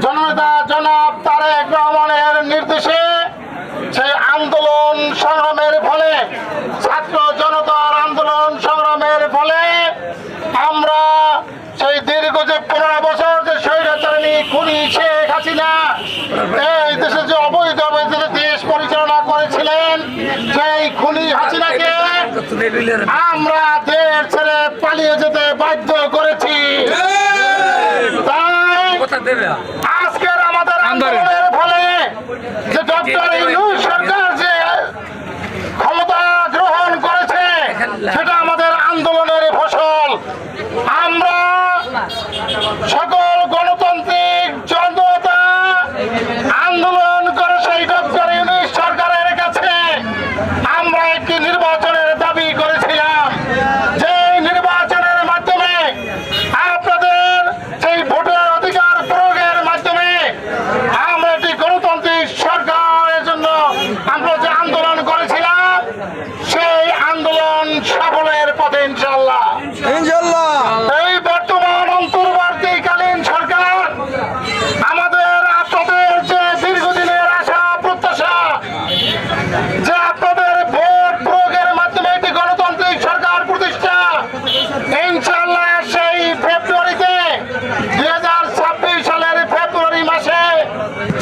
জননেতা জনাব তারেক রহমানের নির্দেশে সেই আন্দোলন সংগ্রামের ফলে, ছাত্র জনতার আন্দোলন সংগ্রামের ফলে আমরা সেই দীর্ঘ যে 15 বছর যে স্বৈরাচারী খুনি শেখ হাসিনা এই দেশে যে অবৈধভাবে দেশ পরিচালনা করেছিলেন, সেই খুনি হাসিনাকে আমরা দেশ ছেড়ে পালিয়ে যেতে বাধ্য করেছি। তাই আজকের আমাদের আন্দোলনের ফলে যে ডক্টর ইউনূস সরকার যে ক্ষমতা গ্রহণ করেছে, সেটা আমাদের আন্দোলনের ফসল। আমরা সকল গণতান্ত্রিক জনতা আন্দোলন করে সেই ডক্টর ইউনূস সরকারের কাছে আমরা একটি নির্বাচনের দাবি করেছিলাম, যে নির্বাচনের মাধ্যমে আপনাদের সেই ভোটের অধিকার প্রয়োগের মাধ্যমে আমরা একটি গণতান্ত্রিক সরকারের জন্য আমরা যে আন্দোলন করেছিলাম, সেই আন্দোলন সফলের পথে ইনশাআল্লাহ। এই বর্তমান অন্তর্বর্তীকালীন সরকার আমাদের আপনাদের যে দীর্ঘদিনের আশা প্রত্যাশা, যে আপনাদের ভোট প্রয়োগের মাধ্যমে একটি গণতান্ত্রিক সরকার প্রতিষ্ঠা, ইনশাআল্লাহ সেই ফেব্রুয়ারিতে 2026 সালের ফেব্রুয়ারি মাসে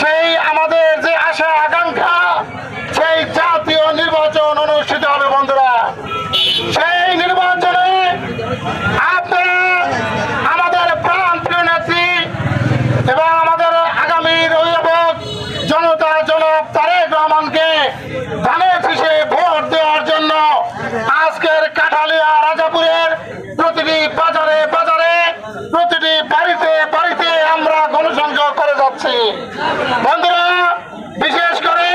সেই আমাদের যে আশা আকাঙ্ক্ষা, সেই জাতীয় নির্বাচন অনুষ্ঠিত হবে বন্ধুরা। সেই নির্বাচনে আপনারা আমাদের প্রাণপ্রিয় নেত্রী এবং আমাদের আগামীর অভিভাবক জনতা জনাব তারেক রহমানকে ধানের শীষে ভোট দেওয়ার জন্য আজকের কাঠালিয়া রাজাপুরের প্রতিটি বাজারে বাজারে, প্রতিটি বাড়িতে বাড়িতে আমরা গণসংযোগ করে যাচ্ছি বন্ধুরা। বিশেষ করে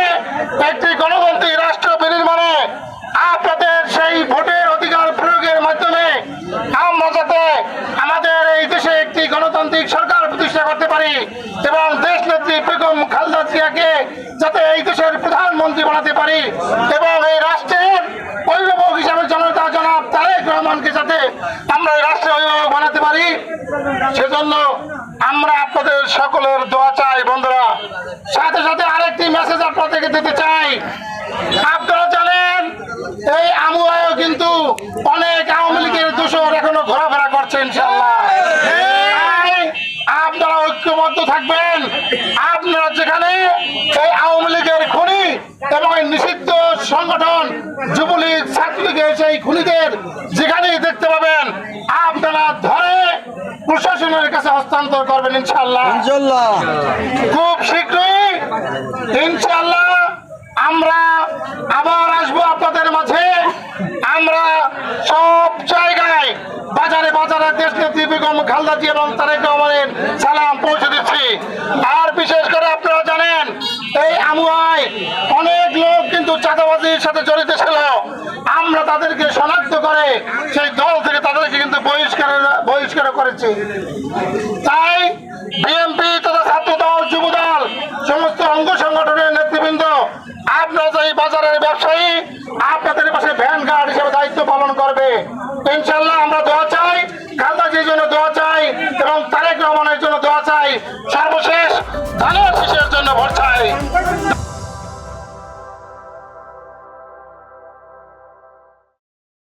একটি গণতান্ত্রিক রাষ্ট্র বিনির্মাণে আপনাদের সেই ভোটের অধিকার প্রয়োগের মাধ্যমে আমরা যাতে আমাদের এই দেশে একটি গণতান্ত্রিক সরকার প্রতিষ্ঠা করতে পারি এবং দেশ নেত্রী বেগম খালেদা জিয়াকে যাতে এই দেশের প্রধানমন্ত্রী বানাতে পারি এবং এই রাষ্ট্রের অভিভাবক হিসাবে জনতা জনাব তারেক রহমানকে যাতে আমরা এই রাষ্ট্রের অভিভাবক বানাতে পারি, সেজন্য আমরা আপনাদের সকলের দোয়া চাই বন্ধুরা। সাথে সাথে আরেকটি মেসেজ আপনাদেরকে দিতে চাই। আপনারা জানেন এই আমুয়ায়ও কিন্তু অনেক আওয়ামী লীগের দোষর এখনো ঘোরাফেরা করছে ইনশাআল্লাহ। আপনারা ঐক্যবদ্ধ থাকবেন। আপনারা যেখানে এই আওয়ামী লীগের খুনি এবং এই নিষিদ্ধ সংগঠন যুবলীগ ছাত্রলীগের সেই খুনিদের যেখানেই দেখতে পাবেন, আপনারা ধরে প্রশাসনের কাছে হস্তান্তর করবেন ইনশাআল্লাহ। খুব শীঘ্রই ইনশাআল্লাহ আমরা আবার আসবো আপনাদের মাঝে। আমরা সব জায়গায় বাজারে বাজারে দেশ নেত্রী বেগম খালেদা জিয়া এবং তারেক রহমানের সালাম পৌঁছে দিচ্ছি। আর বিশেষ করে আপনারা জানেন এই আমুয়ায় অনেক লোক কিন্তু চাঁদাবাজির সাথে জড়িত ছিল। আমরা তাদেরকে শনাক্ত করে সেই দল থেকে তাদেরকে কিন্তু বহিষ্কার করেছি। তাই বিএনপি তথা ছাত্র দল, যুব দল, সমস্ত অঙ্গ সংগঠনের নেতৃবৃন্দ, আপনারা এই বাজারের ব্যবসায়ী, আপনাদের পাশে ভ্যান গার্ড হিসেবে দায়িত্ব পালন করবে ইনশাআল্লাহ। আমরা দোয়া চাই, খালেদা জির জন্য দোয়া চাই এবং তারেক রহমানের জন্য দোয়া চাই, সর্বশেষ ধানের শীষের জন্য ভোট চাই।